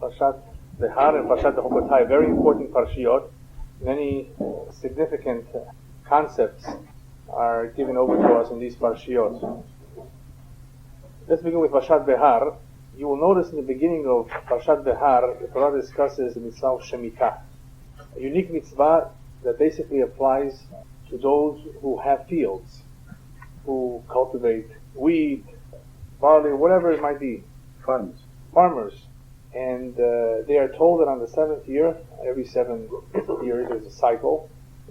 Parashat Behar and Parashat Bechukotai, very important parashiyot. Many significant concepts are given over to us in these parashiyot. Let's begin with Parashat Behar. You will notice in the beginning of Parashat Behar, the Torah discusses the mitzvah of Shemitah, a unique mitzvah that basically applies to those who have fields, who cultivate wheat, barley, whatever it might be. Farmers. And they are told that on the seventh year, every 7 years there's a cycle,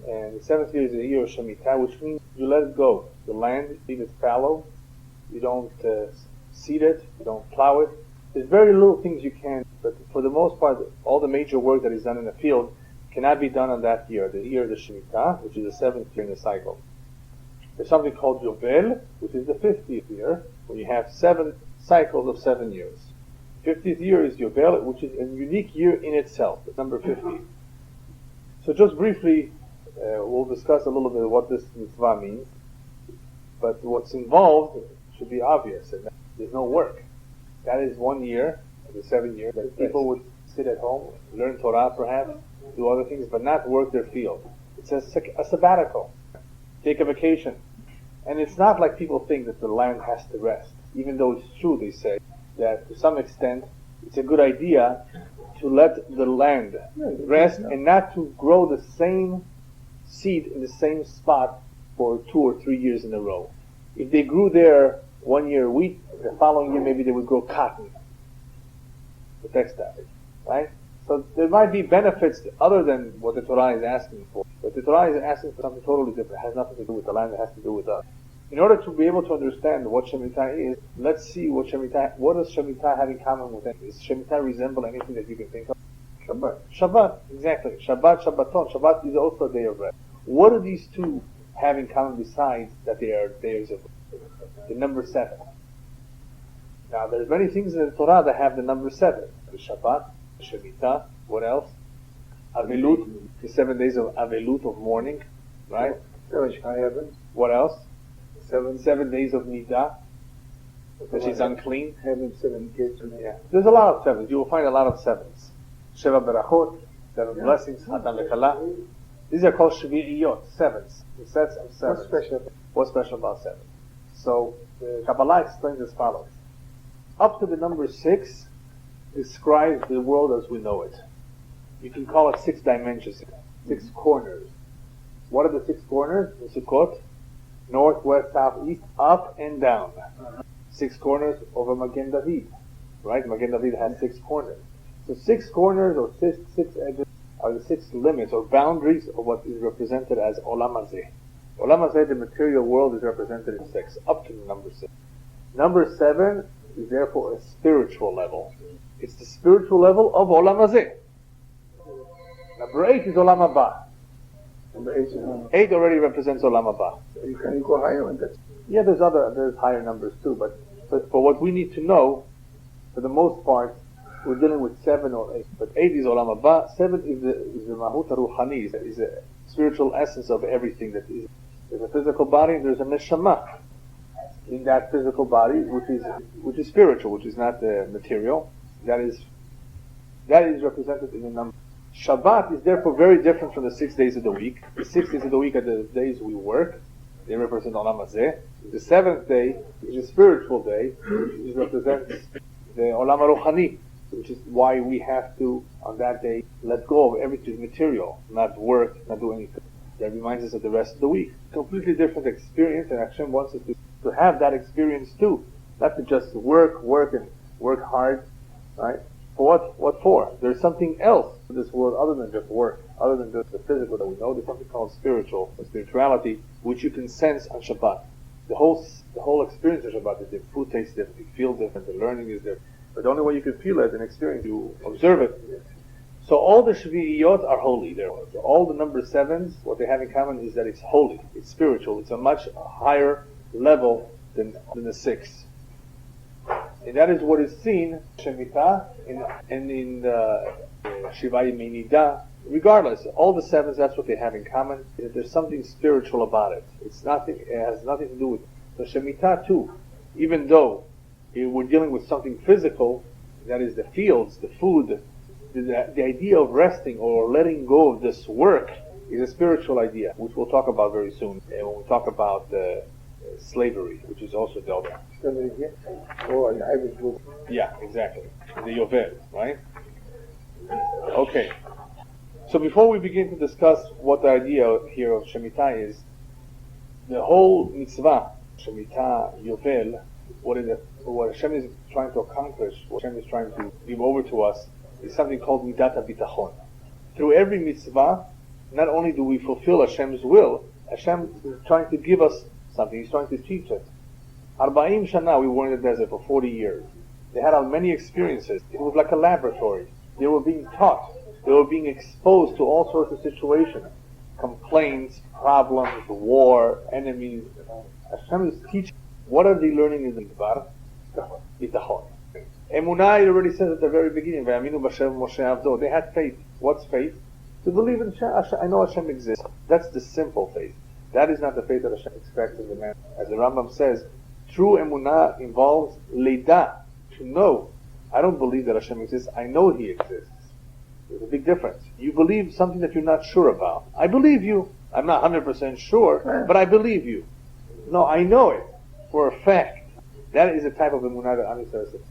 and the seventh year is the year of Shemitah, which means you let it go. The land, leave it fallow, you don't seed it, you don't plow it. There's very little things you can, but for the most part, all the major work that is done in the field cannot be done on that year, the year of the Shemitah, which is the 7th year in the cycle. There's something called Yovel, which is the 50th year, when you have 7 cycles of 7 years. 50th year is Yovel, which is a unique year in itself. It's number 50. So just briefly, we'll discuss a little bit of what this mitzvah means. But what's involved should be obvious. And there's no work. That is 1 year of the 7 years that people would sit at home, learn Torah perhaps, do other things, but not work their field. It's a sabbatical. Take a vacation. And it's not like people think that the land has to rest. Even though it's true, they say, that to some extent it's a good idea to let the land rest and not to grow the same seed in the same spot for 2 or 3 years in a row. If they grew there 1 year wheat, the following year maybe they would grow cotton, the textile, right? So there might be benefits other than what the Torah is asking for. But the Torah is asking for something totally different. It has nothing to do with the land, it has to do with us. In order to be able to understand what Shemitah is, let's see what does Shemitah have in common with it? Does Shemitah resemble anything that you can think of? Shabbat, exactly. Shabbaton. Shabbat is also a day of rest. What do these two have in common besides that they are days of rest? The number 7. Now, there's many things in the Torah that have the number 7. The Shabbat, the Shemitah, what else? Avelut, the 7 days of Avelut, of mourning, right? What else? 7 days of Nidah, that she's unclean. Having 7 kids. Yeah. There's a lot of 7s. You will find a lot of 7s. Sheva Berachot, 7 blessings, Hatan Lekala. These are called Shvi'iyot, 7s. The sets of 7s. What's special about 7? So, the Kabbalah explains as follows. Up to the number 6 describes the world as we know it. You can call it 6 dimensions, 6 corners. What are the 6 corners? The Sukkot. North, west, south, east, up and down. 6 corners over Magen David, right? Magen David has 6 corners. So 6 corners or 6 edges are the 6 limits or boundaries of what is represented as Olam Hazeh. Olam Hazeh, the material world, is represented in 6, up to the number 6. Number 7 is therefore a spiritual level. It's the spiritual level of Olam Hazeh. Number 8 is Olam Haba. Number 8 already represents Olam Haba. You can go higher on that. Yeah, there's higher numbers too, but for what we need to know, for the most part, we're dealing with 7 or 8. But 8 is Olam Haba. 7 is the Mahut HaRuchani, is the spiritual essence of everything that is. There's a physical body, and there's a neshama in that physical body, which is spiritual, which is not material. That is represented in the number. Shabbat is therefore very different from the 6 days of the week. The 6 days of the week are the days we work. They represent Olam Hazeh. The 7th day is a spiritual day, which represents the Olam HaRuchani, which is why we have to, on that day, let go of everything material, not work, not do anything. That reminds us of the rest of the week. Completely different experience, and Hashem wants us to have that experience too. Not to just work and work hard, right? For what? What for? There's something else in this world other than just work, other than just the physical that we know. There's something called spirituality, which you can sense on Shabbat. The whole experience of Shabbat is different. Food tastes different, you feel different, the learning is different. But the only way you can feel it and experience, you observe it. So all the Shvi'iyot are holy. So all the number 7s, what they have in common is that it's holy, it's spiritual, it's a much higher level than the 6. And that is what is seen Shemitah and in Shiva Yemei Nidah. Regardless, all the 7s, that's what they have in common. There's something spiritual about it. It has nothing to do with the Shemitah too. Even though we're dealing with something physical, that is the fields, the food, the idea of resting or letting go of this work is a spiritual idea, which we'll talk about very soon when we talk about slavery, which is also dealt with. Oh, and I was good. Yeah, exactly. The Yovel, right? Okay. So before we begin to discuss what the idea here of Shemitah is, the whole mitzvah, Shemitah, Yovel, what Hashem is trying to accomplish, what Hashem is trying to give over to us, is something called Midat HaBitachon. Through every mitzvah, not only do we fulfill Hashem's will, Hashem is trying to give us something. He's trying to teach us. 40 Shana, we were in the desert for 40 years. They had many experiences. It was like a laboratory. They were being taught. They were being exposed to all sorts of situations. Complaints, problems, war, enemies. Hashem is teaching. What are they learning in the Midbar? Bitachon. Emunah, it already says at the very beginning, V'yaminu b'Hashem Moshe Avdo. They had faith. What's faith? To believe in Hashem. I know Hashem exists. That's the simple faith. That is not the faith that Hashem expects of the man. As the Rambam says, true emunah involves leida, to know. I don't believe that Hashem exists. I know He exists. There's a big difference. You believe something that you're not sure about. I believe you. I'm not 100% sure, but I believe you. No, I know it for a fact. That is a type of emunah that Am Yisrael says.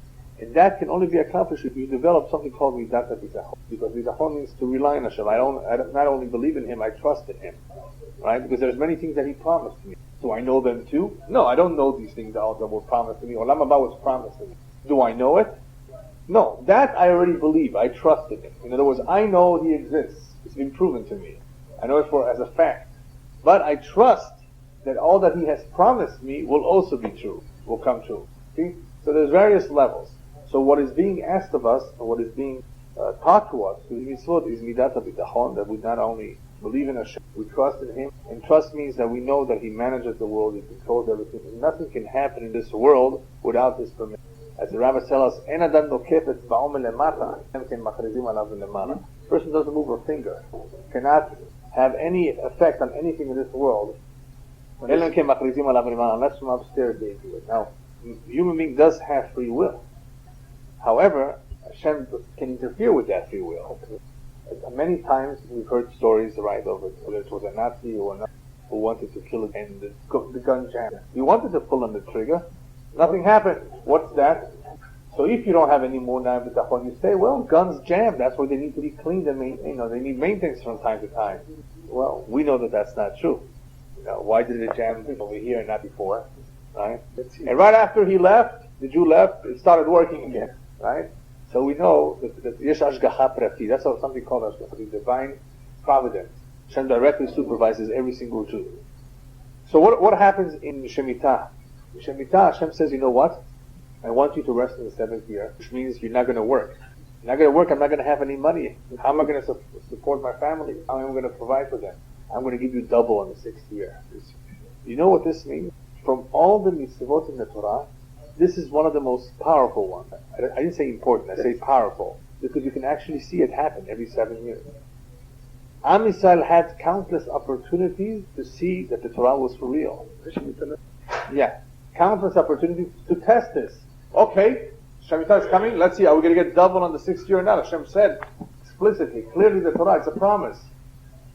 And that can only be accomplished if you develop something called midat bitachon. Because bitachon means to rely on Hashem. I not only believe in Him, I trust in Him. Right? Because there's many things that He promised me. Do I know them too? No, I don't know these things that were promised to me. Olam Haba was promised to me. Do I know it? No, that I already believe. I trust in Him. In other words, I know He exists. It's been proven to me. I know it as a fact. But I trust that all that He has promised me will also be true, will come true. See? So there's various levels. So what is being asked of us, or what is being taught to us through the mitzvot is midat habitachon, that we not only believe in Hashem, we trust in Him, and trust means that we know that He manages the world, He controls everything, and nothing can happen in this world without His permission. As the rabbis tell us, En adam nokef etzba'o melemata, ken machrizim alav melemala. Person doesn't move a finger, cannot have any effect on anything in this world, unless from upstairs they do it. Now, human being does have free will. However, Hashem can interfere with that free will. Many times we've heard stories, right, of whether it was a Nazi or not who wanted to kill him and the gun jammed. He wanted to pull on the trigger. Nothing happened. What's that? So if you don't have any more bitachon, you say, well, guns jammed. That's why they need to be cleaned and they need maintenance from time to time. Well, we know that that's not true. Why did it jam over here and not before? Right? And right after the Jew left, it started working again. Right? So we know that yesh ashgacha prati. That's something called ashgacha, divine providence. Hashem directly supervises every single Jew. So what happens in Shemitah? In Shemitah, Hashem says, you know what? I want you to rest in the 7th year, which means you're not going to work. You're not going to work, I'm not going to have any money. How am I going to support my family? How am I going to provide for them? I'm going to give you double on the 6th year. You know what this means? From all the mitzvot in the Torah, this is one of the most powerful ones. I didn't say important, I say powerful. Because you can actually see it happen every 7 years. Am Yisrael had countless opportunities to see that the Torah was for real. Yeah. Countless opportunities to test this. Okay, Shemitah is coming, let's see, are we going to get double on the 6th year or not? Hashem said explicitly, clearly the Torah, it's a promise.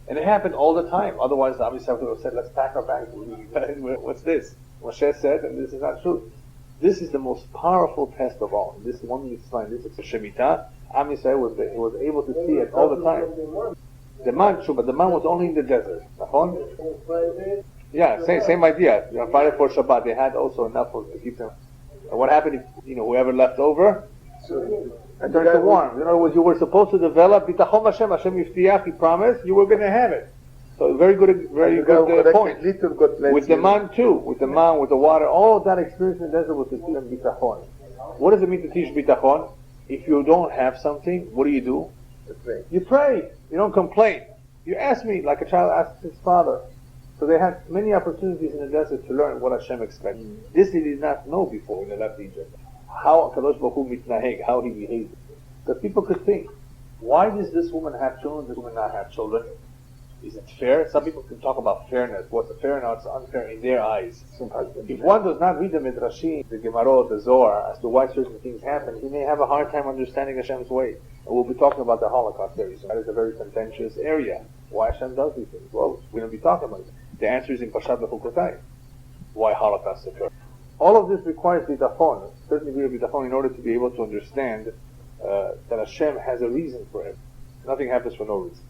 And it happened all the time. Otherwise, the Am Yisrael would have said, let's pack our bags. What's this? Moshe said, and this is not true. This is the most powerful test of all. This one mitzvah, this is Shemitah. Am Yisrael was able to see it all the time. The man, but the man was only in the desert. Yeah, same idea. On Friday for Shabbat, they had also enough to keep them. And what happened if whoever left over turned to warm? In other words, you were supposed to develop bitachon Hashem. Hashem yiftiach, He promised, you were going to have it. So very good point. With the man too, with the water, all of that experience in the desert was to teach them bitachon. What does it mean to teach bitachon? If you don't have something, what do? You pray. You don't complain. You ask me like a child asks his father. So they had many opportunities in the desert to learn what Hashem expects. This they did not know before when they left Egypt. How Kadosh Baruch Hu mitnaheg, how He behaves. Because people could think, why does this woman have children, this woman not have children? Is it fair? Some people can talk about fairness. What's fair and what's unfair in their eyes. If one does not read the Midrashim, the Gemarot, the Zohar, as to why certain things happen, he may have a hard time understanding Hashem's way. And we'll be talking about the Holocaust very soon. That is a very contentious area. Why Hashem does these things? Well, we're going to be talking about it. The answer is in Parashat Bechukotai. Why Holocaust occur? All of this requires bitachon, a certain degree of bitachon, in order to be able to understand that Hashem has a reason for it. Nothing happens for no reason.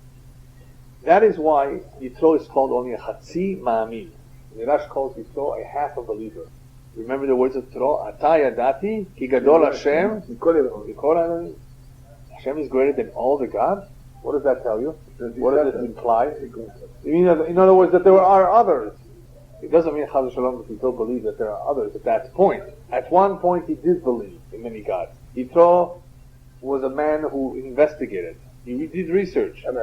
That is why Yitro is called only a Chatzi Ma'amin. Mirash calls Yitro a half a believer. Remember the words of Torah? Ata yadati ki gadol Hashem mikol ha'elohim. Hashem is greater than all the gods? What does that tell you? What does it imply? In other words, that there are others. It doesn't mean Chaz Shalom that Yitro believes that there are others at that point. At one point he did believe in many gods. Yitro was a man who investigated. He did research and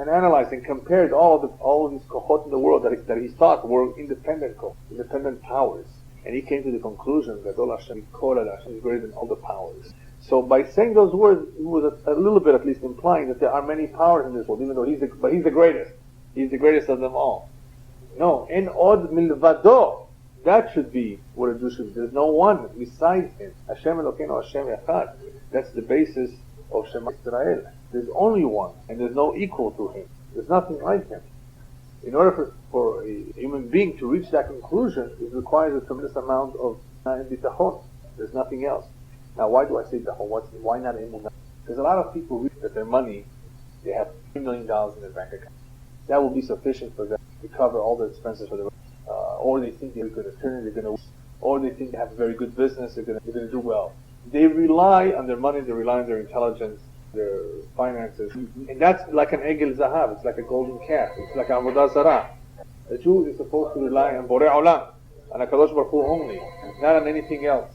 analyzed and compared all of these kohot in the world that he thought were independent powers. And he came to the conclusion that Hashem is greater than all the powers. So by saying those words, he was a little bit at least implying that there are many powers in this world, even though he's the greatest. He's the greatest of them all. No, en od milvado. That should be what a Jew should be. There's no one besides him. Hashem Elokeinu Hashem Echad. That's the basis of Shema Israel. There's only one, and there's no equal to him. There's nothing like him. In order for a human being to reach that conclusion, it requires a tremendous amount of bitachon. There's nothing else. Now, why do I say bitachon? Why not emunah? There's a lot of people who read that their money, they have $3 million in their bank account. That will be sufficient for them to cover all the expenses for the or they think they're a good attorney, or they think they have a very good business, they're going to do well. They rely on their money, they rely on their intelligence, their finances, and that's like an egel zahav. It's like a golden calf. It's like avodah zarah. A Jew is supposed to rely on Borei Olam, on HaKadosh Baruch Hu only, not on anything else.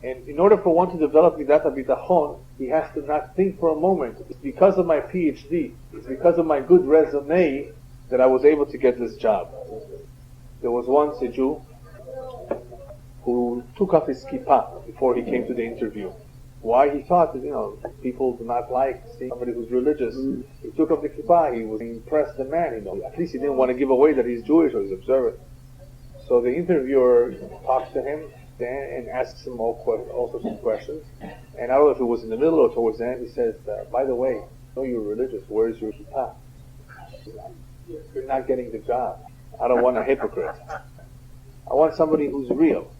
And in order for one to develop midat bitachon, he has to not think for a moment, it's because of my PhD, it's because of my good resume that I was able to get this job. There was once a Jew who took off his kippah before he came to the interview. Why? He thought that, people do not like seeing somebody who's religious. He took off the kippah, he was impressed the man, At least he didn't want to give away that he's Jewish or he's observant. So the interviewer talks to him and asks him all sorts of questions. And I don't know if it was in the middle or towards the end, he says, by the way, I know you're religious, where's your kippah? You're not getting the job. I don't want a hypocrite. I want somebody who's real.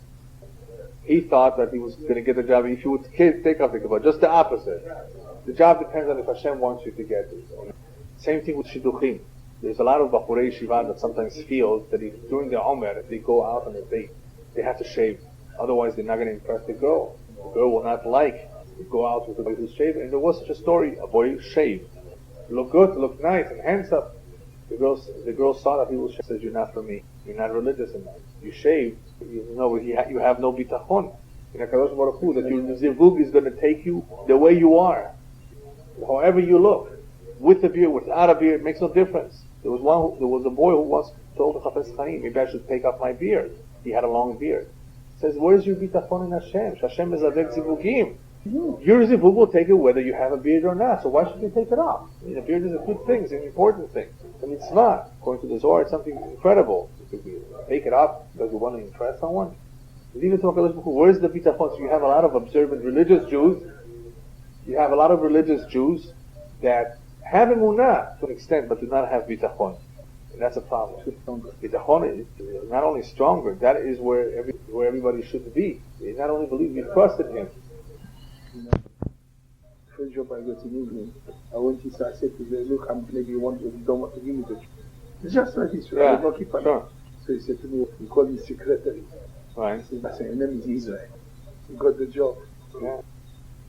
He thought that he was going to get the job if he would take off the kippah. Just the opposite. The job depends on if Hashem wants you to get it. Same thing with shidduchim. There's a lot of bachurei yeshiva that sometimes feel that during their omer, if they go out on a date, they have to shave. Otherwise, they're not going to impress the girl. The girl will not like to go out with a boy who's shaved. And there was such a story: a boy shaved, look good, look nice, and handsome. The girl saw that he was shaved. Says, "You're not for me. You're not religious enough. You shaved. You have no bitachon. In HaKadosh Baruch Hu, that your zivug is going to take you the way you are, however you look, with a beard, without a beard, it makes no difference." There was a boy who once told the Chafetz Chaim, maybe I should take off my beard. He had a long beard. He says, where's your bitachon in Hashem? Hashem is avek zivugim. Your zivug will take it whether you have a beard or not. So why should you take it off? A beard is a good thing, it's an important thing. And it's not. According to the Zohar, it's something incredible. Take it off because you want to impress someone. Even to HaKadosh Baruch Hu, where's the bitachon? So you have a lot of observant religious Jews. You have a lot of religious Jews that have emunah to an extent, but do not have bitachon. And that's a problem. Bitachon is not only stronger, that is where everybody should be. They not only believe, you trusted him. First job I got in England, I went to I said to them, look, maybe you don't want to give me the job. It's just like this, yeah, I will not keep on. Sure. So he said to me, he called me secretary. Right. I said, my name is Israel. He got the job. Yeah.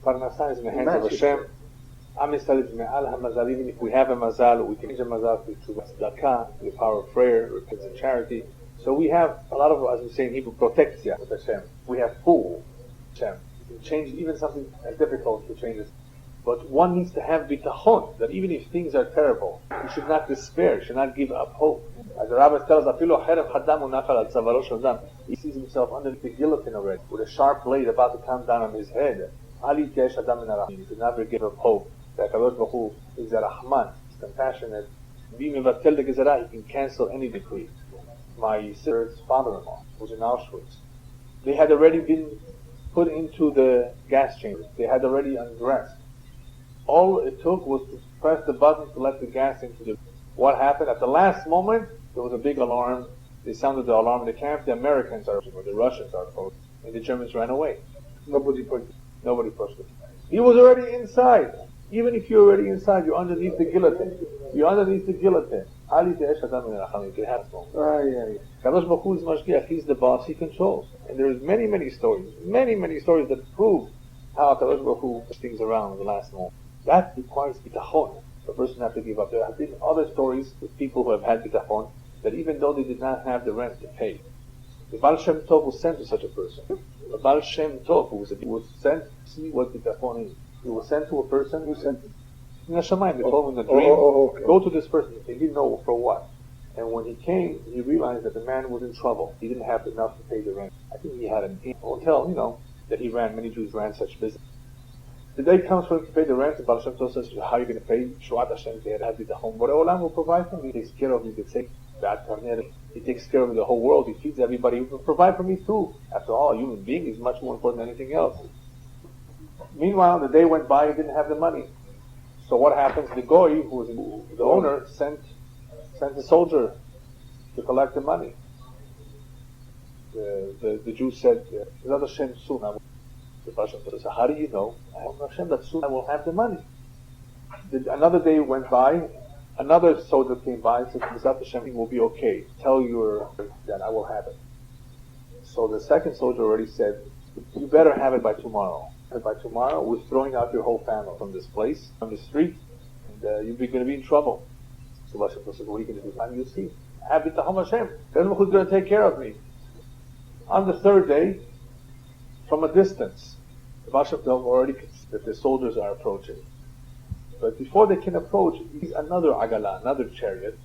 Parnasa is in the hands of Hashem. Am Yisrael is me'al hamazal. Even if we have a mazal, we can change a mazal to tzedakah, the power of prayer, repentance and charity. So we have a lot of, as we say in Hebrew, protectia with Hashem. We have full Hashem. We can change even something as difficult to change it. But one needs to have bitachon, that even if things are terrible, you should not despair, you should not give up hope. As the Rabbi tells us, he sees himself underneath the guillotine already, with a sharp blade about to come down on his head. He should never give up hope. That HaKadosh Baruch Hu is a Rahman, he's compassionate, He can cancel any decree. My sister's father-in-law was in Auschwitz. They had already been put into the gas chamber. They had already undressed. All it took was to press the button to let the gas into the... What happened? At the last moment, there was a big alarm. They sounded the alarm in the camp. The Americans are approaching, or the Russians are approaching, and the Germans ran away. Nobody pushed him. He was already inside. Even if you're already inside, you're underneath the guillotine. You're underneath the guillotine. Kadosh Baruch Hu is Mashgiach. He's the boss. He controls. And there's many stories that prove how Kadosh Baruch Hu puts things around in the last moment. That requires bitachon. The person has to give up. There have been other stories with people who have had bitachon that even though they did not have the rent to pay, the Baal Shem Tov was sent to such a person. The Baal Shem Tov was sent to see what bitachon is. He was sent to a person who sent in Hashemayim. They told him in a dream, okay. Go to this person. They didn't know for what. And when he came, he realized that the man was in trouble. He didn't have enough to pay the rent. I think he had an hotel, that he ran. Many Jews ran such business. The day comes for him to pay the rent. The Baal Shem Tov says, how are you going to pay? Shuat Hashem, they have bitachon. But Olam will provide for me. He takes care of me. He takes care of the whole world. He feeds everybody. He will provide for me too. After all, a human being is much more important than anything else. Meanwhile, the day went by, he didn't have the money. So what happens? The goy, who was the owner, sent a soldier to collect the money. The Jew said, Hashem soon. The Parasha says, how do you know? Hashem, that soon I will have the money. Another day went by, another soldier came by and said, Hashem, it will be okay. Tell your that I will have it. So the second soldier already said, you better have it by tomorrow. And by tomorrow, we're throwing out your whole family from this place, from the street, and you're going to be in trouble. So Hashem says, what are you going to do? And you'll see. Have bitachon Hashem. Who's going to take care of me? On the third day, from a distance, the Baal Shem Tov already could see that the soldiers are approaching. But before they can approach, he's another agala, another chariot,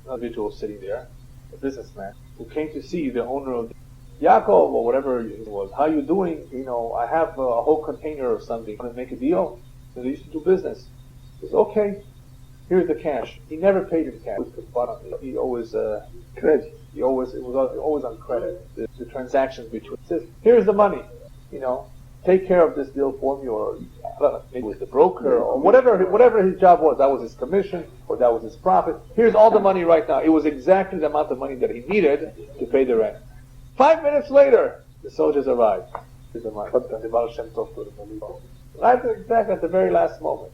another individual sitting there, a businessman, who came to see the owner of Yaakov, or whatever it was. How you doing? I have a whole container of something. Want to make a deal? So they used to do business. He says, okay, here's the cash. He never paid in cash. He always credit. It was always on credit. The transactions between. He says, here's the money. Take care of this deal for me, or maybe it was the broker, or whatever his job was. That was his commission, or that was his profit. Here's all the money right now. It was exactly the amount of money that he needed to pay the rent. 5 minutes later, the soldiers arrived. The Baal Shem Tov right exactly at the very last moment.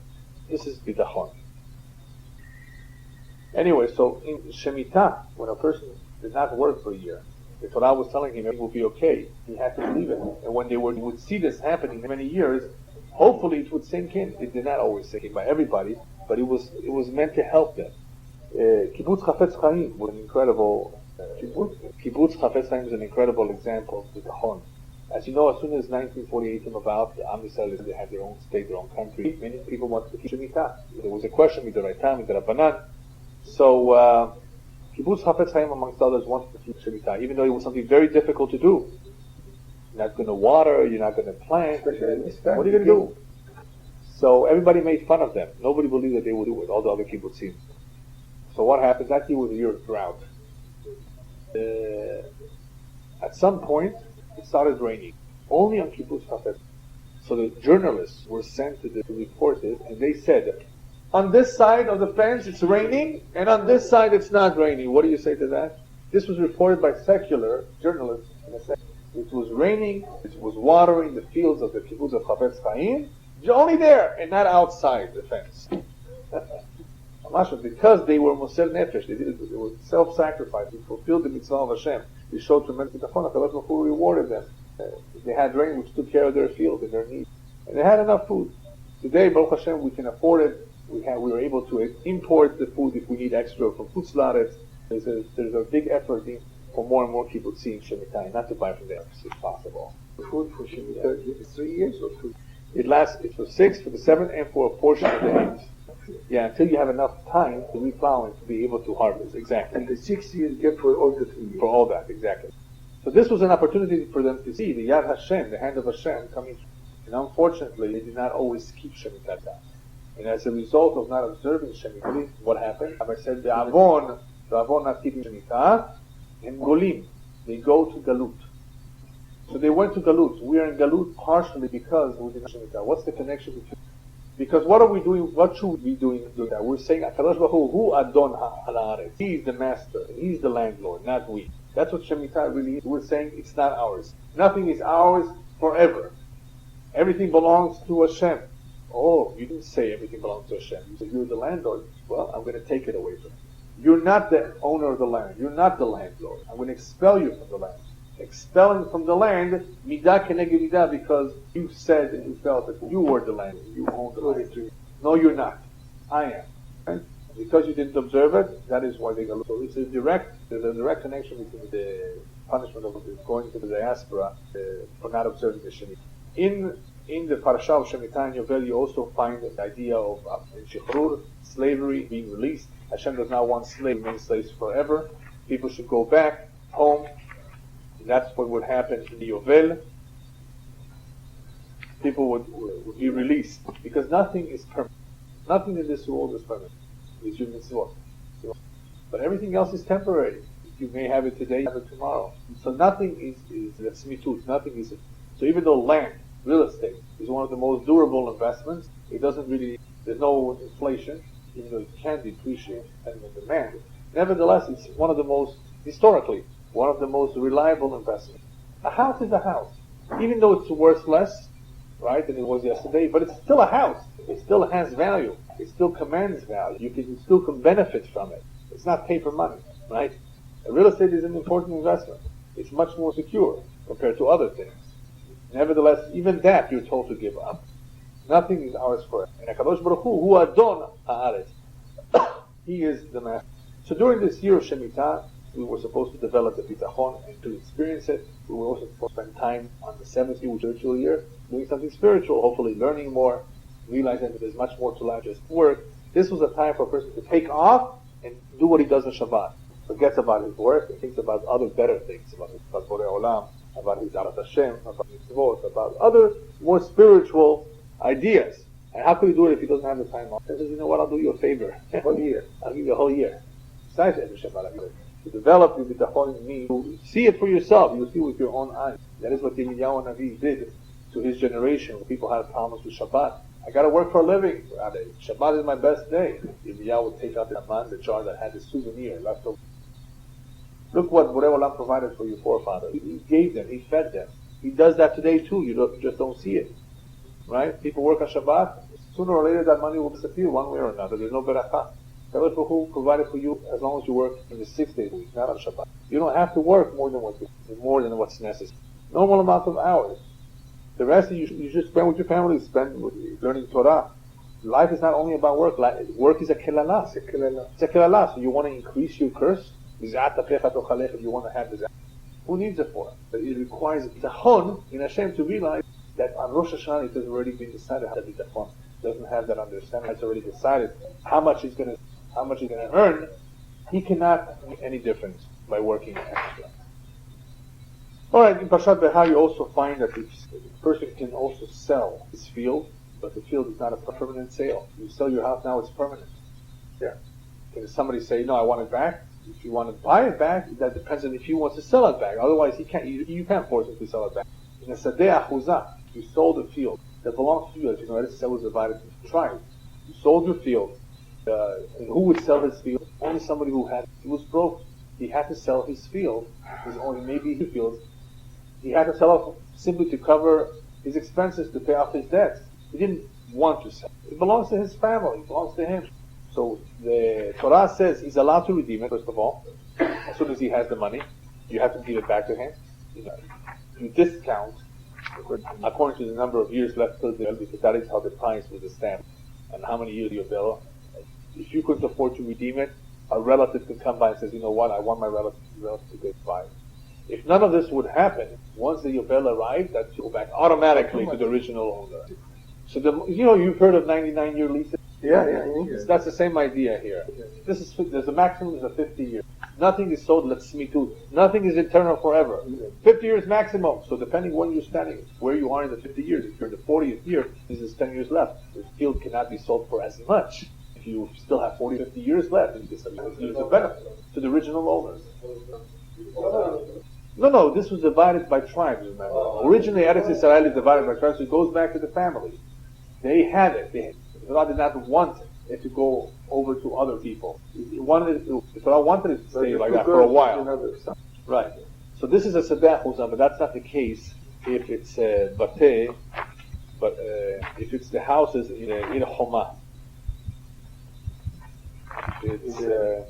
This is bitachon. Anyway, so in Shemitah, when a person did not work for a year, the Torah was telling him everything will be okay. He had to believe it. And when they would see this happening in many years, hopefully it would sink in. It did not always sink in by everybody, but it was meant to help them. Kibbutz Chafetz Chaim was an incredible. Kibbutz Chafetz Chaim is an incredible example of bitachon. As you know, as soon as 1948 came about, the Am Yisrael, they had their own state, their own country. Many people wanted to keep Shemitah. There was a question with the Raitam, with the Rabbanan. So Kibbutz Chafetz Chaim, amongst others, wanted to keep Shemitah, even though it was something very difficult to do. You're not going to water, you're not going to plant. What are you going to do? So everybody made fun of them. Nobody believed that they would do it, all the other kibbutzim. So what happened? That year was a year of drought. At some point, it started raining. Only on Kibbutz Chafetz. So the journalists were sent to report it, and they said, on this side of the fence it's raining, and on this side it's not raining. What do you say to that? This was reported by secular journalists. It was raining, it was watering the fields of the Kibbutz of Chafetz Chaim, only there, and not outside the fence. Because they were Moser Nefesh, they were self-sacrifice, they fulfilled the mitzvah of Hashem. They showed tremendous bitachon. HaKadosh Baruch Hu rewarded them. They had rain which took care of their field and their needs. And they had enough food. Today, Baruch Hashem, we can afford it. We were able to import the food if we need extra from Chutz La'aretz. There's a big effort for more and more kibbutzim Shemitah, not to buy from them if possible. Food for Shemitah is 3 years or 2? It lasts for 6, for the 7th, and for a portion of the 8th. Yeah, until you have enough time to replow and to be able to harvest. Exactly. And the 6 years get for all the 3 years. For all that, exactly. So this was an opportunity for them to see the Yad Hashem, the hand of Hashem, coming. And unfortunately, they did not always keep Shemitah. And as a result of not observing Shemitah, what happened? Rabbi said, the Avon not keeping Shemitah, and Golim, they go to Galut. So they went to Galut. We are in Galut partially because we did Shemitah. What's the connection between? Because what are we doing? What should we be doing that? We're saying, HaKadosh Baruch Hu Adon HaAretz. He's the master. He's the landlord, not we. That's what Shemitah really is. We're saying it's not ours. Nothing is ours forever. Everything belongs to Hashem. Oh, you didn't say everything belongs to Hashem. You said you're the landlord. Well, I'm going to take it away from you. You're not the owner of the land. You're not the landlord. I'm going to expel you from the land. Expelling from the land, midah keneged midah, because you said and you felt that you were the land. You owned the land. No, you're not. I am. Right? Because you didn't observe it, that is why they go. So there's a direct connection between the punishment of going to the diaspora for not observing the Shemitah. In the Parasha of Shemitah and Yovel, you also find the idea of Shichrur, slavery, being released. Hashem does not want slaves to remain slaves forever. People should go back home. And that's what would happen in the Yovel. People would be released. Because nothing is permanent. Nothing in this world is permanent. It's your mitzvot. But everything else is temporary. You may have it today, have it tomorrow. So nothing is smitut. Nothing is. So even though land, real estate, is one of the most durable investments, it doesn't really, there's no inflation, even though it can depreciate depending on demand. Nevertheless, it's one of the most, historically, one of the most reliable investments. A house is a house. Even though it's worth less, right, than it was yesterday, but it's still a house. It still has value. It still commands value. You still can benefit from it. It's not paper money, right? Real estate is an important investment. It's much more secure compared to other things. Nevertheless, even that you're told to give up. Nothing is ours forever. And HaKadosh Baruch Hu Adon HaAretz. He is the master. So during this year of Shemitah, we were supposed to develop the bitachon and to experience it. We were also supposed to spend time on the 70th spiritual year doing something spiritual, hopefully learning more, realizing that there's much more to life just work. This was a time for a person to take off and do what he does on Shabbat. Forgets about his work and thinks about other better things, about Borei Olam, about his Arat Hashem, about mitzvot, about other more spiritual ideas. And how could he do it if he doesn't have the time off? He says, you know what, I'll do you a favor. A whole year. I'll give you a whole year. Besides every Shabbat, to develop your bitachon in me, to see it for yourself. You'll see with your own eyes. That is what Elyahu Navi did to his generation when people had problems with Shabbat. I got to work for a living. Shabbat is my best day. Elyahu would take out the jar that had the souvenir left over. Look what Borei Olam provided for your forefathers. He gave them. He fed them. He does that today too. You just don't see it. Right? People work on Shabbat. Sooner or later that money will disappear one way or another. There's no berakah. HaKadosh Baruch Hu provided for you as long as you work in the 6 days a week, not on Shabbat. You don't have to work more than what's necessary. Normal amount of hours. The rest you should spend with your family, spend with learning Torah. Life is not only about work. Work is a kelalah. It's a kelalah. So you want to increase your curse? If you want to have this, who needs it for? But it requires bitachon in Hashem to realize that on Rosh Hashanah it has already been decided how to bitachon. Doesn't have that understanding. It's already decided how much he's going to earn. He cannot make any difference by working extra. All right, in Parashat Behar you also find that the person can also sell his field, but the field is not a permanent sale. You sell your house now; it's permanent. Yeah. Can somebody say, "No, I want it back"? If you want to buy it back, that depends on if he wants to sell it back. Otherwise, he can't. You can't force him to sell it back. In a sadeh achuzah, you sold a field that belongs to you. As you know, Eretz Yisrael was divided into tribes. You sold your field. And who would sell his field? Only somebody he was broke. He had to sell his field. Maybe his field. He had to sell it simply to cover his expenses, to pay off his debts. He didn't want to sell. It belongs to his family. It belongs to him. So the Torah says he's allowed to redeem it, first of all. As soon as he has the money, you have to give it back to him. You discount according to the number of years left till the because that is how the price was established. And how many years you bill. If you couldn't afford to redeem it, a relative could come by and says, you know what, I want my relative to get by. If none of this would happen, once the Yovel arrived, that would go back automatically to the original owner. So you've heard of 99-year leases? Yeah. That's the same idea here. There's a maximum of 50 years. Nothing is sold letzmitud. Nothing is eternal forever. 50 years maximum. So depending when you're standing, where you are in the 50 years. If you're in the 40th year, there's 10 years left. The field cannot be sold for as much. If you still have 40, 50 years left, it's a benefit to the original owners. No, this was divided by tribes, remember. Originally, Eretz Yisrael is divided by tribes, so it goes back to the family. They had it. The Torah did not want it to go over to other people. The Torah wanted it to stay like that for a while. Right. So this is a Sadeh Chuzam, but that's not the case if it's Bateh, but if it's the houses in a Choma. It's the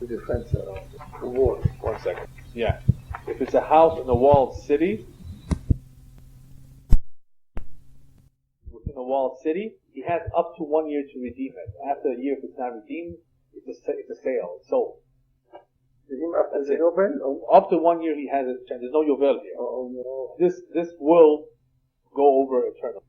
defense around the wall. 1 second. Yeah. If it's a house in a walled city, within a walled city, he has up to 1 year to redeem it. After a year, if it's not redeemed, it's a sale. It's sold. After the Yovel? Up to 1 year, he has it. There's no Yovel here. No. This will go over eternally.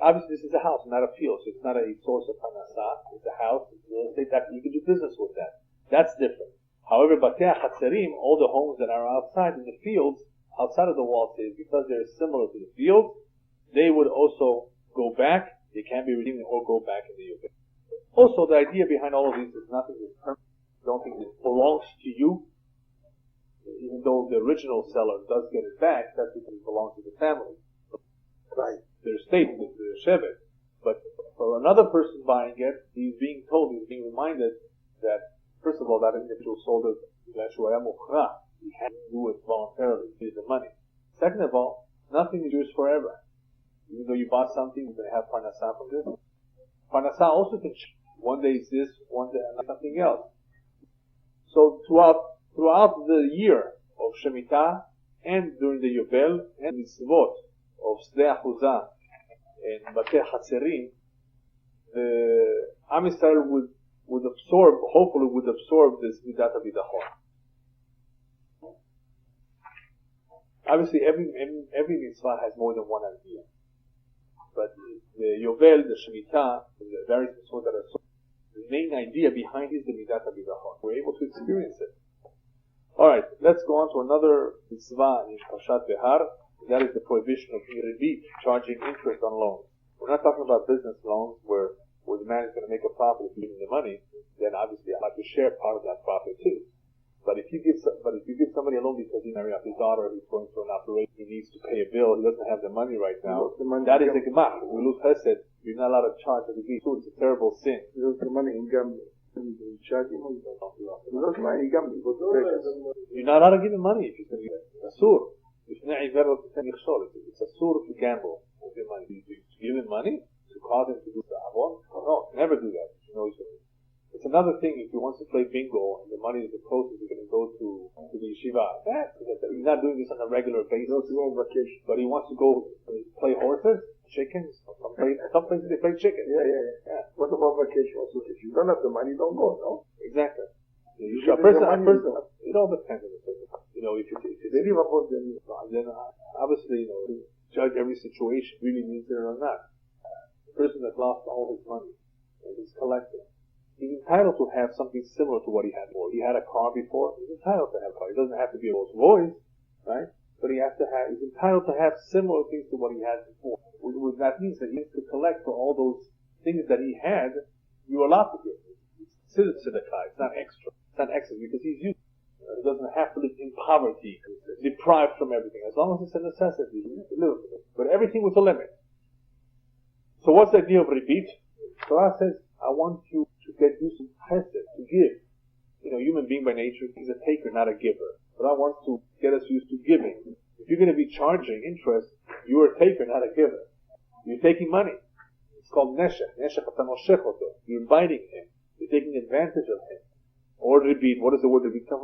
Obviously, this is a house, not a field, so it's not a source of Parasha. It's a house, it's real estate, that you can do business with that. That's different. However, Batei HaChatzerim, all the homes that are outside in the fields, outside of the walled cities, because they're similar to the fields, they would also go back. They can be redeemed or go back in the Yovel. Also, the idea behind all of these is nothing is permanent. I don't think it belongs to you, even though the original seller does get it back. That's because it belongs to the family. Right. Their estate, their shevet. But for another person buying it, he's being reminded that, first of all, that individual sold it, he had to do it voluntarily, use the money. Second of all, nothing is yours forever. Even though you bought something, you're going to have Parnasah from this. Parnasah also can change. One day it's this, one day something else. So throughout the year of Shemitah, and during the Yovel, and Mitzvot, of Sdei Achuzah and Batei Chatzerim, the Am Yisrael would absorb this Midat HaBidachon. Obviously, every mitzvah has more than one idea. But the Yovel, the Shemitah, the various mitzvot that are so, the main idea behind is the Midat HaBidachon. We're able to experience it. Alright, let's go on to another mitzvah in Parashat Behar. That is the prohibition of ribit, charging interest on loans. We're not talking about business loans where the man is going to make a profit if you give him the money. Then obviously I'd like to share part of that profit too. But if you give somebody a loan because he's married off his daughter, he's going through an operation, he needs to pay a bill, he doesn't have the money right now. That is a gemach. If we lose chesed, you're not allowed to charge the ribit. It's a terrible sin. You lose the money in gambling. You charge him. You lose money in gambling. You're not allowed to give him money if he's going to get it. Asur. It's asur to gamble with your money. To give him money to cause him to do the avon? No, never do that. It's another thing if he wants to play bingo and the money is the closest you're going to go to the yeshiva. He's not doing this on a regular basis. He wants to go on vacation. But he wants to go play horses, chickens. Some places they play chickens. Yeah. What about vacation? Also, if you don't have the money, don't go. No. Exactly. A person. It all depends on the person. If it's they live above them, then obviously, judge every situation, really needs it or not. The person that lost all his money and he's collecting, he's entitled to have something similar to what he had before. He had a car before, he's entitled to have a car. It doesn't have to be a Rolls Royce, right? But he's entitled to have similar things to what he had before. That means that he has to collect for all those things that he had, you're allowed to give. It's considered tzedakah, it's not extra. It's not extra because he's used. He doesn't have to live in poverty, deprived from everything. As long as it's a necessity, he has to live with it. But everything with a limit. So what's the idea of ribit? Torah says, I want you to get used to chesed, to give. Human being by nature, he's a taker, not a giver. Torah wants to get us used to giving. If you're going to be charging interest, you're a taker, not a giver. You're taking money. It's called neshech. Neshech ata moshech oto. You're inviting him. You're taking advantage of him. Or ribit, what is the word ribit? You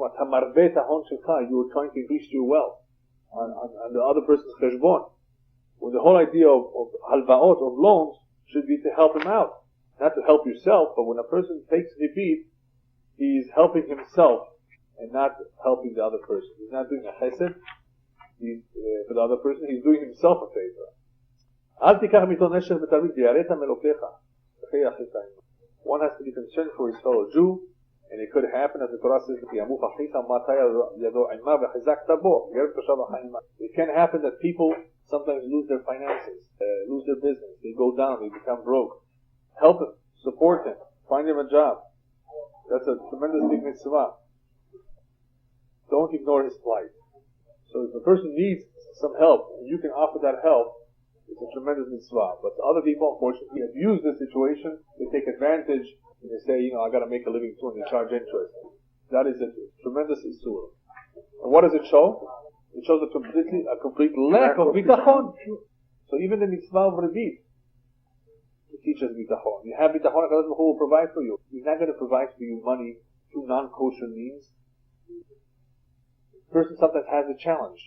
were trying to increase your wealth on the other person's cheshbon. Well, the whole idea of halvaot, of loans, should be to help him out. Not to help yourself, but when a person takes ribit, he's helping himself and not helping the other person. He's not doing a chesed for the other person, he's doing himself a favor. אל תיקח מאיתו נשר ותרמית ויראת מאלוקיך. One has to be concerned for his fellow Jew, and it could happen, as the Torah says, it can happen that people sometimes lose their finances, lose their business, they go down, they become broke. Help them, support them, find them a job. That's a tremendous big mitzvah. Don't ignore his plight. So if a person needs some help, and you can offer that help, it's a tremendous mitzvah. But other people, unfortunately, abuse the situation. They take advantage, and they say, I got to make a living too, and they charge interest. That is a tremendous issur. And what does it show? It shows a complete lack of bitachon. So even the mitzvah of Rebbe teaches bitachon. You have bitachon, HaKadosh Baruch Hu will provide for you. He's not going to provide for you money through non-kosher means. The person sometimes has a challenge.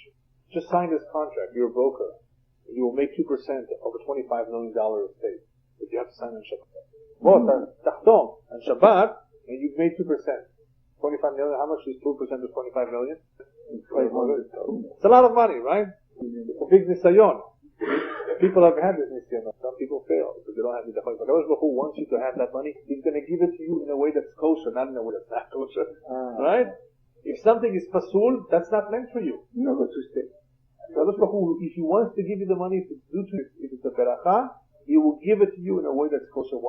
Just sign this contract. You're a broker. You will make 2% of a $25 million estate. But you have to sign on Shabbat. Tachtom on Shabbat, and you've made 2%. 25 million, how much is 2% of 25 million? It's a lot of money, right? It's a big nisayon. People have had this nisayon. Some people fail because they don't have the bitachon. But HaKadosh Baruch Hu wants you to have that money. He's going to give it to you in a way that's kosher, not in a way that's not kosher. Right? If something is pasul, that's not meant for you. No, that's just it. If he wants to give you the money, if it's a beracha, he will give it to you in a way that's kosher 100%.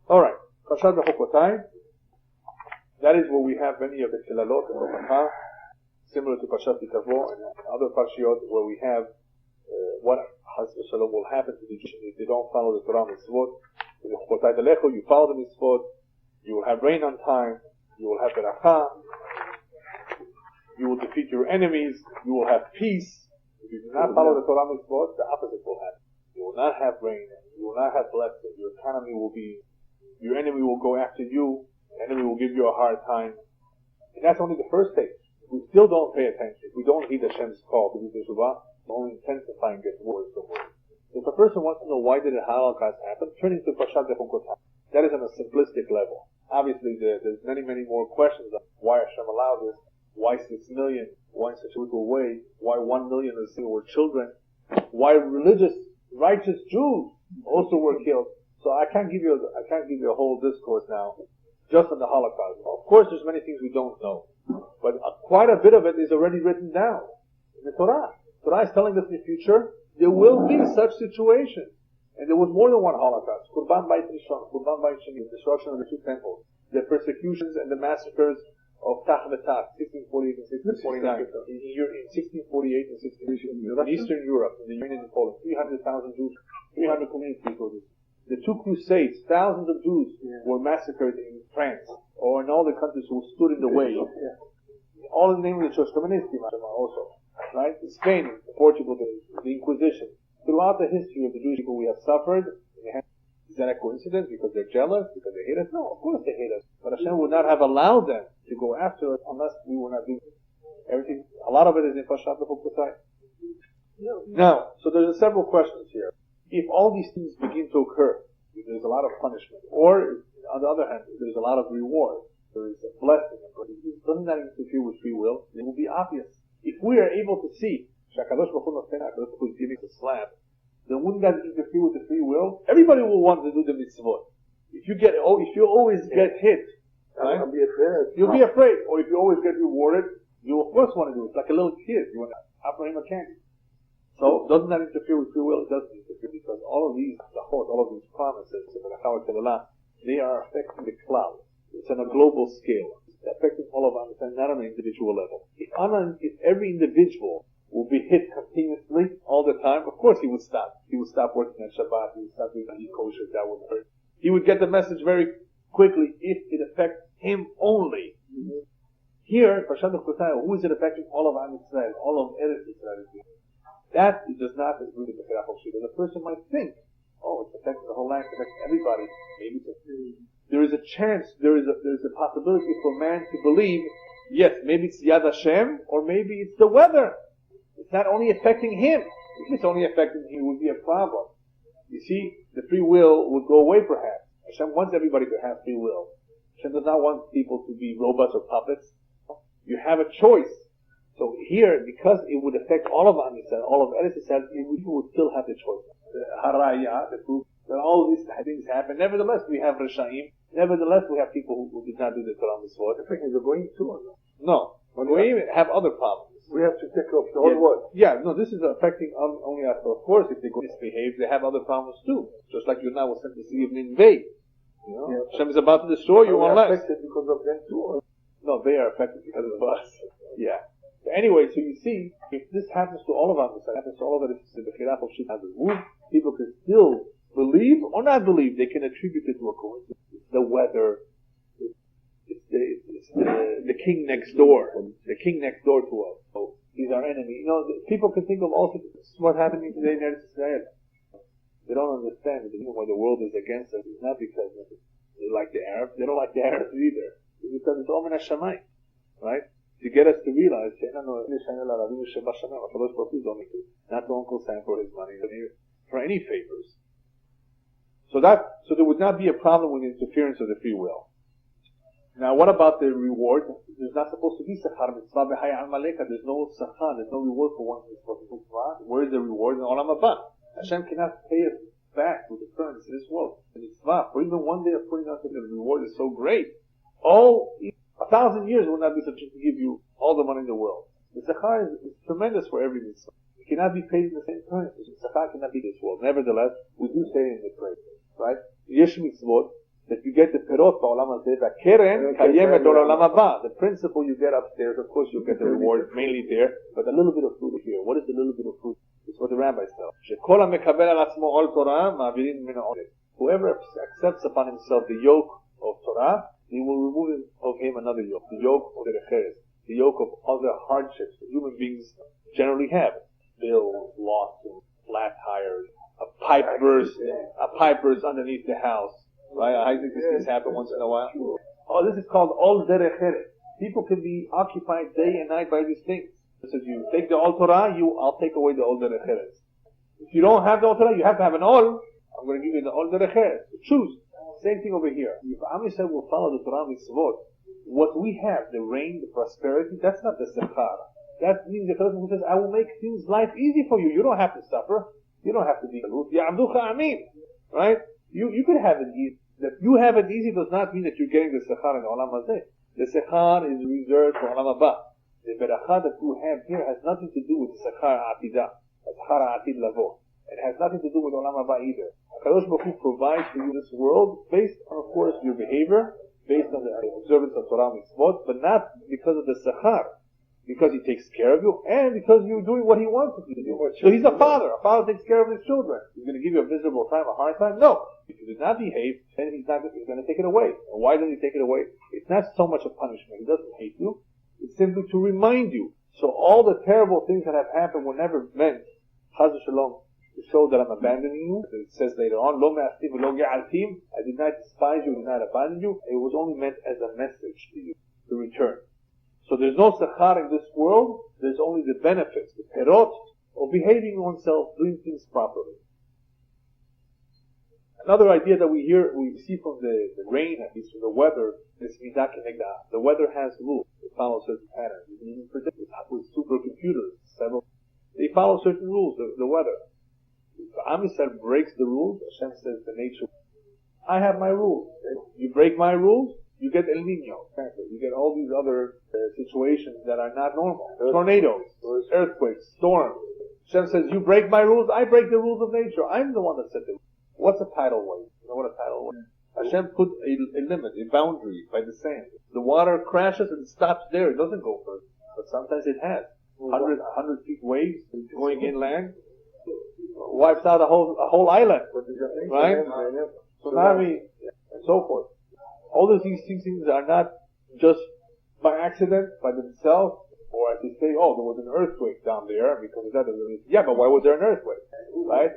Alright, Parashat Bechukotai. That is where we have many of the kilalot and beracha, similar to Parashat Kitavo and other parashiot, where we have what Shalom will happen to the Jews if they don't follow the Torah mitzvot. In Bechukotai Delecho, you follow the mitzvot, you will have rain on time, you will have beracha, you will defeat your enemies, you will have peace. If you do not follow the Torah mitzvot, the opposite will happen. You will not have rain, you will not have blessing, your economy will be, your enemy will go after you, the enemy will give you a hard time. And that's only the first stage. We still don't pay attention. We don't heed Hashem's call to do teshuvah, we only intensify and get worse and worse. If a person wants to know why did the Holocaust happen, turn into Parashat Bechukotai. That is on a simplistic level. Obviously, there's many more questions on why Hashem allowed this. Why 6 million? Why in such a little way? Why 1 million of them were children? Why religious, righteous Jews also were killed? So I can't give you a whole discourse now, just on the Holocaust. Of course, there's many things we don't know, but quite a bit of it is already written down in the Torah. Torah is telling us in the future there will be such situations, and there was more than one Holocaust. Kurban Bayit Rishon, Kurban Bayit Sheni, the destruction of the 2 temples, the persecutions and the massacres of Tach V'Tach, 1648 and 1649, in 1648 and 1649, in Eastern Europe, in the Union in Poland, 300,000 Jews, 300 communities were this. The 2 Crusades, thousands of Jews were massacred in France, or in all the countries who stood in the way. All in the name of the Church, also. Right? In Spain, Portugal, the Inquisition. Throughout the history of the Jewish people, we have suffered. Is that a coincidence? Because they're jealous? Because they hate us? No, of course they hate us. But Hashem would not have allowed them to go after us unless we were not doing everything. A lot of it is in Parashat Bechukotai. Now, so there's several questions here. If all these things begin to occur, if there's a lot of punishment, or on the other hand, if there's a lot of reward, there is a blessing, but doesn't that interfere with free will? It will be obvious. If we are able to see Shakadosh Baruch Hu is giving us a slap, then wouldn't that interfere with the free will? Everybody will want to do the mitzvot. If you always get hit, right? You'll be afraid. Or if you always get rewarded, you of course want to do it. It's like a little kid. You want to offer him a candy. So doesn't that interfere with free will? It doesn't interfere because all of these promises, they are affecting the cloud. It's on a global scale. It's affecting all of us, and not on an individual level. If every individual will be hit continuously all the time, of course he would stop. He would stop working on Shabbat. He would stop doing kosher. That would hurt. He would get the message very quickly if it affects him only. Mm-hmm. Here, Parashat Bechukotai, who is it affecting? All of Am Yisrael, all of Eretz Yisrael. That does not agree with the Becherach Hoshida. The person might think, it's affecting the whole land, it's affecting everybody. Maybe there is a chance, there is a possibility for man to believe, yes, maybe it's Yad Hashem, or maybe it's the weather. It's not only affecting him. If it's only affecting him, it would be a problem. You see, the free will would go away perhaps. Hashem wants everybody to have free will. Hashem does not want people to be robots or puppets. You have a choice So here, because it would affect all of Am Yisrael, all of Eretz Yisrael, people would still have the choice. The haraya, the proof that all these things happen. Nevertheless, we have Rishaim. Nevertheless, we have people who did not do the Torah Mitzvot. The thing is, we're going to or no? We have other problems. We have to take off the whole world. Yeah, no, this is affecting only us. Of course, if they go misbehave, they have other problems too. Just like you now was sent to the sea of Nineveh. You know, yeah, Hashem is about to destroy you unless. Affected because of them too. No, they are affected because of us. Yeah. But anyway, so you see, if this happens to all of us, it happens to all of us, the Bechirach of Shit has a move, people can still believe or not believe. They can attribute it to a coincidence. It's the weather. It's the king next door. The king next door to us. So he's our enemy. You know, people can think of also what's happening today in Eretz Israel. They don't understand that the reason why the world is against us is not because they like the Arabs. They don't like the Arabs either. It's because it's all min hashamayim, right? To get us to realize, not to Uncle Sam for his money, for any favors. So there would not be a problem with the interference of the free will. Now, what about the reward? There's not supposed to be sachar mitzvah b'haya al maleka. There's no sachar. There's no reward for one mitzvah. Where is the reward in olam haba? Hashem cannot pay us back with the currency in this world. The mitzvah for even one day of putting out the reward is so great. 1,000 years will not be sufficient to give you all the money in the world. The sachar is tremendous for every mitzvah. It cannot be paid in the same currency. The sachar cannot be this world. Nevertheless, we do say in the prayer, right? Yesh mitzvot, that you get the perot ba'olam hazeh, v'keren kayemet olam haba. The principle you get upstairs, of course you'll get the reward mainly there, but a little bit of fruit here. What is the little bit of fruit? It's what the rabbis tell. Shekol ha'mekabel al atzmo ol Torah, ma'avirin min ha'oleh. Whoever accepts upon himself the yoke of Torah, he will remove of him another yoke, the yoke of the recheres, the yoke of other hardships that human beings generally have. Bills, losses, flat tires, a pipe burst underneath the house. Right? I think these things happen once in a while. Oh, this is called all derecheret. People can be occupied day and night by these things. So you take the Ol Torah, I'll take away the Ol derecheret. If you don't have the Ol Torah, you have to have an Ol. I'm going to give you the Ol derecheret. Choose. Same thing over here. If Am Yisrael will follow the Torah mitzvot, what we have, the rain, the prosperity, that's not the sechar. That means the person who says, I will make things life easy for you. You don't have to suffer. You don't have to be aloof. Ya'amducha amin. Right? You could have it easy. That you have it easy does not mean that you're getting the sechar in olam hazeh. The sechar is reserved for olam haba. The beracha that you have here has nothing to do with the sechar atidah, the sechar atid lavo. It has nothing to do with olam haba either. HaKadosh Baruch Hu provides for you this world based on, of course, your behavior, based on the observance of Torah mitzvot, but not because of the sechar. Because he takes care of you, and because you're doing what he wants you to do. So he's a father. A father takes care of his children. He's going to give you a miserable time, a hard time? No. If you do not behave, then he's going to take it away. And why does he take it away? It's not so much a punishment. He doesn't hate you. It's simply to remind you. So all the terrible things that have happened were never meant, chas v'shalom, to show that I'm abandoning you. It says later on, lo me'astim v'lo ge'altim. I did not despise you, I did not abandon you. It was only meant as a message to you, to return. So there's no sechar in this world, there's only the benefits, the perot, of behaving oneself, doing things properly. Another idea that we see from the rain, at least from the weather, is midah kenegdah. The weather has rules. It follows certain patterns. You can even predict it with supercomputers. They follow certain rules, the weather. If Am Yisrael breaks the rules, Hashem says the nature, I have my rules. You break my rules, you get El Nino. You get all these other situations that are not normal. Tornadoes, earthquakes, storms. Hashem says, you break my rules, I break the rules of nature. I'm the one that set the rules. What's a tidal wave? You know what a tidal wave is? Hashem put a limit, a boundary by the sand. The water crashes and it stops there. It doesn't go further. But sometimes it has. 100 feet waves going inland. Wipes out a whole island. Right? Tsunami, and so forth. All of these things are not just by accident, by themselves, or as they say, oh, there was an earthquake down there, because of that. Yeah, but why was there an earthquake? Right?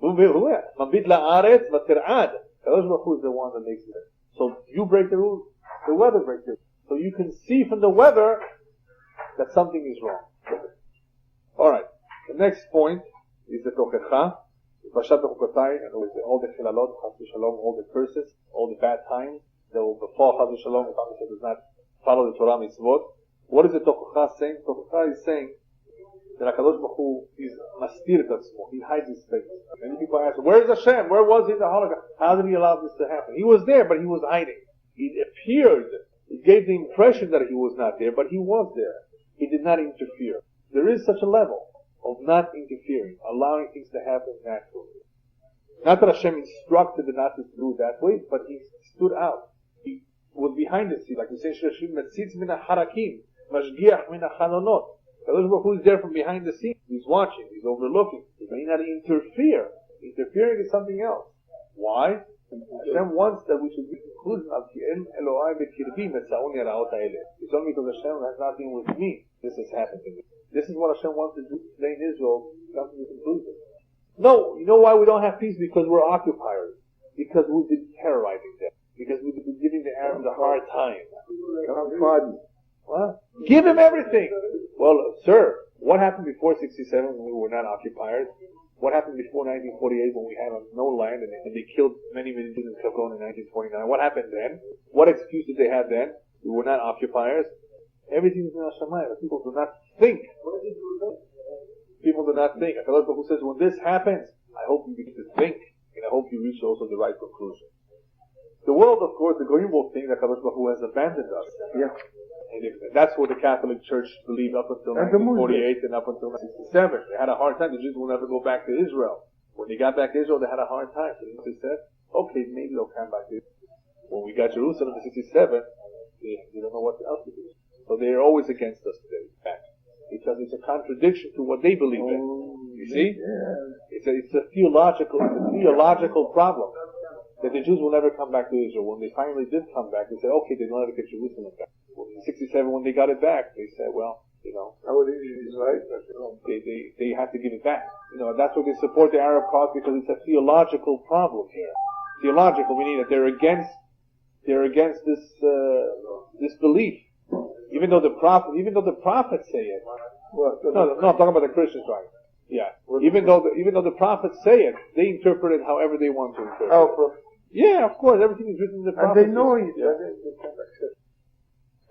Mabit la'aretz v'tir'ad. Kadosh Baruch Hu is the one that makes it. So you break the rules, the weather breaks it. So you can see from the weather that something is wrong. Alright, the next point is the Tochecha, Parashat Bechukotai, and all the chilalot, chas v'shalom, all the curses, all the bad times that will befall chas v'shalom if Am Yisrael does not follow the Torah mitzvot. What is the Tochacha saying? Tochacha is saying that HaKadosh Baruch Hu is mastir tatzmo. He hides his face. Many people ask, where is Hashem? Where was he in the Holocaust? How did he allow this to happen? He was there, but he was hiding. He appeared. It gave the impression that he was not there, but he was there. He did not interfere. There is such a level of not interfering, allowing things to happen naturally. Not that Hashem instructed the Nazis to do it that way, but he stood out. He was behind the scenes, like we say, Shashim Metzitz min harakim, Mashgiach min halonot. Kadosh Baruch Hu is there from behind the scenes. He's watching, he's overlooking. He may not interfere. Interfering is something else. Why? Hashem wants that we should be conclusion of Ki'en Elohai B'Kirbi Metzauni Ra'ot Ha'eleh. It's only because Hashem has not been with me, this has happened to me. This is what Hashem wants to do today in Israel, come to the conclusion. No, you know why we don't have peace? Because we're occupiers. Because we've been terrorizing them. Because we've been giving the Arabs a hard time. What? Give him everything! Well, sir, what happened before 67 when we were not occupiers? What happened before 1948 when we had no land and they killed many Jews in Hebron in 1949? What happened then? What excuse did they have then? We were not occupiers. Everything is in Hashemayim. People do not think. People do not think. HaKadosh Baruch Hu says, when this happens, I hope you begin to think, and I hope you reach also the right conclusion. The world, of course, the Goyim will think that HaKadosh Baruch Hu has abandoned us. Yeah. And that's what the Catholic Church believed up until 1948 and up until 1967. They had a hard time. The Jews will never go back to Israel. When they got back to Israel, they had a hard time. So they said, okay, maybe they'll come back to Israel. When we got Jerusalem in 1967, they don't know what else to do. So they're always against us today, in fact. Because it's a contradiction to what they believe in. You see? Yeah. It's a theological problem. That the Jews will never come back to Israel. When they finally did come back, they said, okay, they'll never get Jerusalem back. In 67, when they got it back, they said, well, you know, they have to give it back. You know, that's why they support the Arab cause, because it's a theological problem here. Theological, meaning that they're against this belief. Even though the prophets say it. No, I'm talking about the Christians, right? Yeah. Even though the prophets say it, they interpret it however they want to interpret it. Yeah, of course, everything is written in the prophets. And they know it. Yeah.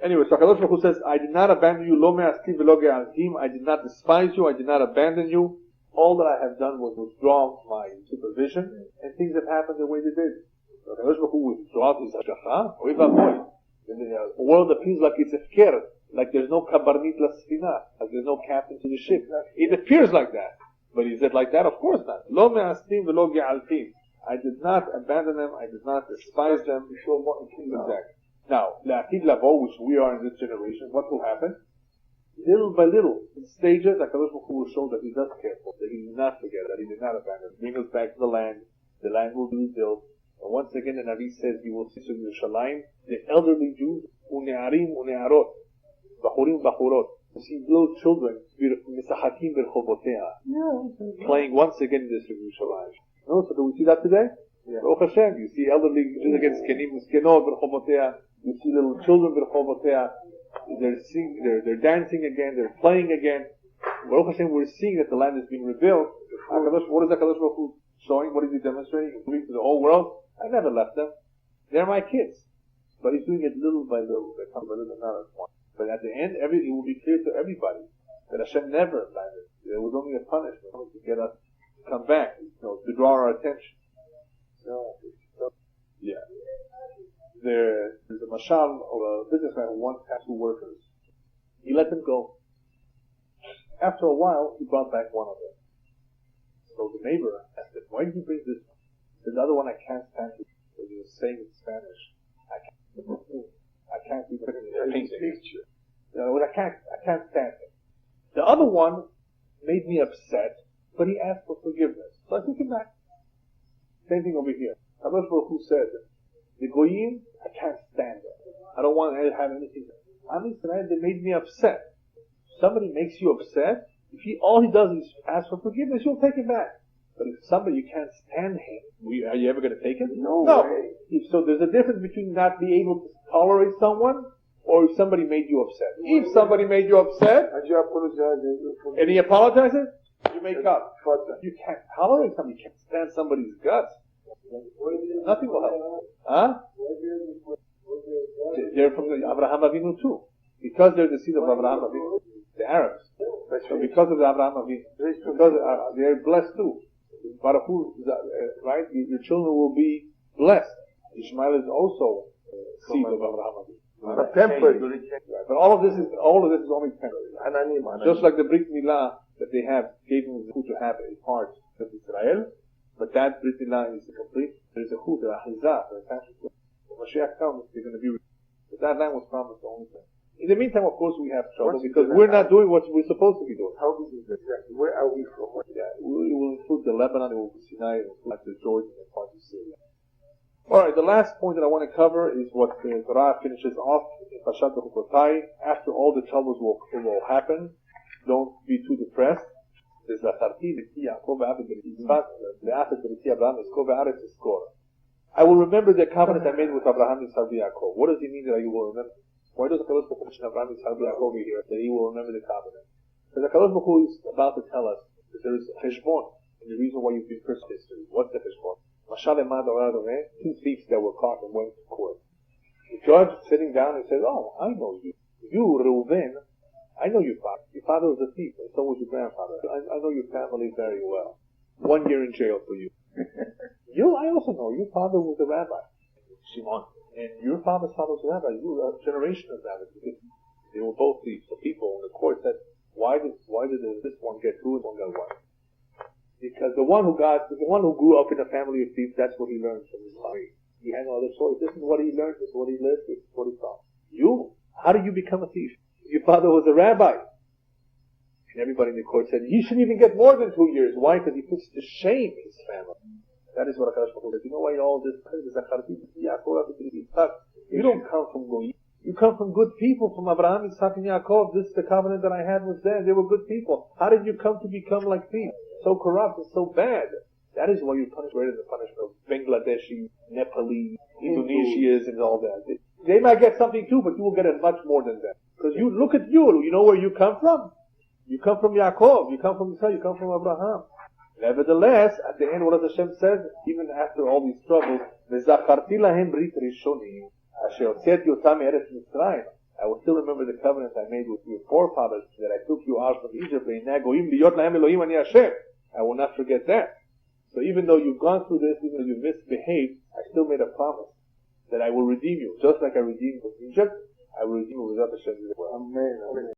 Anyway, so HaKadosh Baruch Hu says, I did not abandon you, lo me'askim v'lo ge'altim. I did not despise you, I did not abandon you. All that I have done was withdraw my supervision, and things have happened the way they did. So HaKadosh Baruch Hu withdraws his hashgacha, oy vavoy. The world appears like it's hefker, like there's no kabarnit lasfina, like there's no captain to the ship. It appears like that. But is it like that? Of course not. Lo me'askim v'lo ge'altim. I did not abandon them, I did not despise them. Exactly. Now, la'atid lavo, which we are in this generation, what will happen? Little by little, in stages, HaKadosh Baruch Hu will show that He does care for, that He did not forget, that He did not abandon. Bring us back to the land will be rebuilt. And once again, the Navi says, you will see in Yerushalayim, the elderly Jews, une'arim une'arot, bachurim bachurot, you see little children, misahakim berchobotea, playing once again in this Yerushalayim. No, so do we see that today? Yeah. Baruch Hashem, you see elderly Jews against Kenim, Miskenot, berchobotea, you see little children berchobotea, they're dancing again, they're playing again. Baruch Hashem, we're seeing that the land is being rebuilt. What is HaKadosh Baruch Hu showing? What is He demonstrating? He's moving to the whole world. I never left them. They're my kids. But He's doing it little by little. They come by little, not at once. But at the end, it will be clear to everybody that Hashem never abandoned. It was only a punishment to get us to come back, to draw our attention. Yeah. There's a mashal of a businessman who once had 2 workers. He let them go. After a while, he brought back one of them. So the neighbor asked him, why did you bring this one? He said, the other one I can't stand it. So he was saying in Spanish, I can't be put in the picture. I can't stand it. The other one made me upset, but he asked for forgiveness. So I took him back. Same thing over here. HaKadosh Baruch Hu said, the Goyim, I can't stand it. I don't want to have anything. They made me upset. Somebody makes you upset, all he does is ask for forgiveness, you'll take it back. But if somebody you can't stand him, are you ever going to take it? No. So there's a difference between not being able to tolerate someone, or if somebody made you upset. If somebody made you upset, and you apologize, and he apologizes, you make up. You can't tolerate somebody, you can't stand somebody's guts. Nothing will help. Huh? They're from the Abraham Avinu too. because they're the seed of Abraham Avinu, the Arabs. So because of the Abraham Avinu, because they're blessed too. Baruch Hu, right? Your children will be blessed. Ishmael is also seed of Abraham Avinu. But temporary. But all of this is only temporary. Just like the Brit Milah that they have, gave them the to have a part of Israel, but that Brit Milah is complete. There is a chut, the Ahizah, the attachment. When Mashiach comes, they're going to be. But that land was promised the only thing. In the meantime, of course, we have trouble because we're not doing what we're supposed to be doing. How big is it? Where are we from? Yeah, we will include the Lebanon, it will be Sinai, it will include the Jordan, and parts of Syria. Alright, the last point that I want to cover is what the Torah finishes off in Parashat Bechukotai. After all the troubles will happen, don't be too depressed. I will remember the covenant I made with Abraham, Yitzchak, and Yaakov. What does he mean that you will remember? Why does the Kadosh Baruch Hu mention Abraham, Yitzchak, and Yaakov here that he will remember the covenant? Because the Kadosh Baruch Hu is about to tell us that there is a cheshbon, and the reason why you've been cursed in history. What's the cheshbon? Two thieves that were caught and went to court. The judge sitting down and says, "Oh, I know you. You, Reuven, I know your father. Your father was a thief, and so was your grandfather. I know your family very well. 1 year in jail for you. I also know your father was a rabbi, Shimon, and your father's father was a rabbi. You were a generation of rabbis because they were both thieves. So people in the court said, why did this one get 2 and one got 1? Because the one who grew up in a family of thieves, that's what he learned from his father. He had no other choice. This is what he learned. This is what he lived. This is what he thought. How did you become a thief? Your father was a rabbi. And everybody in the court said, he shouldn't even get more than 2 years. Why? Because he puts to shame his family. That is what HaKadosh Baruch Hu says. You know why all this? You don't come from Goyim. You come from good people, from Abraham, Yitzchak, and Yaakov. This is the covenant that I had with them. They were good people. How did you come to become like thieves? So corrupt and so bad. That is why you're punished greater than the punishment of Bangladeshi, Nepali, Indonesians, and all that. They might get something too, but you will get it much more than that. Because you look at you know where you come from? You come from Yaakov, you come from Israel, you come from Abraham. Nevertheless, at the end, what does Hashem says? Even after all these troubles, "V'zacharti lahem brit rishonim, asher hotziati otam me'eretz Mitzrayim." I will still remember the covenant I made with your forefathers, that I took you out from Egypt. I will not forget that. So even though you've gone through this, even though you've misbehaved, I still made a promise that I will redeem you. Just like I redeemed you from Egypt, I will redeem you with Hashem as well. Amen.